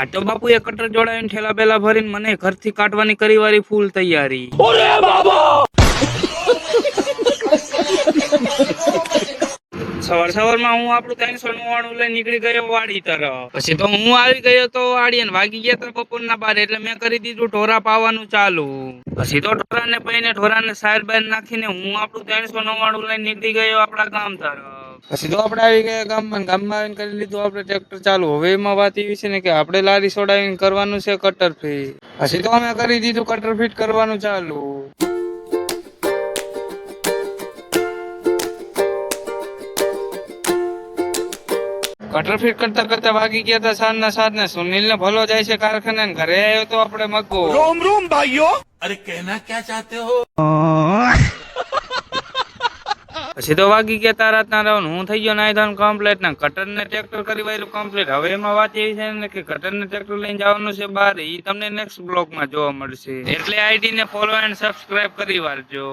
આ તો બાપુ એ કટર જોડાવીને ઠેલા બેલા ભરીને મને ઘરથી કાઢવાની કરી વારી ફૂલ તૈયારી. સવારમાં હું આપણું 399 લઈને નીકળી ગયો વાડી તરફ. પછી તો હું આવી ગયો તો વાડી અને વાગી ગયા હતા બપોરના 12 એટલે મેં કરી દીધું ઢોરા પાવાનું ચાલુ. પછી તો ઢોરાને પહીને ઢોરાને સાઈડ બાર નાખીને હું આપણું 399 લઈને નીકળી ગયો આપણા ગામ તરફ. પછી તો આપણે આવી ગયા ગામમાં આવીને કરી લીધું આપણે ટ્રેક્ટર ચાલુ. હવે એમાં વાત એવી છે ને કે આપણે લારી સોડાવીને કરવાનું છે કટર ફીટ. પછી તો અમે કરી દીધું કટર ફીટ કરવાનું ચાલુ. કટર ફીટ કરતા કરતા વાગી ગયા હતા સાંજના 7 ને સુનિલ ને ભલો જાય છે કારખાને ઘરે આવ્યો તો આપણે મગો. रोम रोम भाइयों, अरे कहना क्या चाहते हो? પછી તો વાગી ગયા તા રાતના રાઉન્ડ. હું થઈ ગયો નાઈ ધોન કમ્પ્લીટ ને કટર ને ટ્રેક્ટર કરી વાયરું કમ્પ્લીટ. હવે એમાં વાત એવી છે ને કે કટર ને ટ્રેક્ટર લઈને જવાનું છે બહાર. એ તમને નેક્સ્ટ બ્લોગ માં જોવા મળશે એટલે આઈડી ને ફોલો એન્ડ સબસ્ક્રાઇબ કરી વાળજો.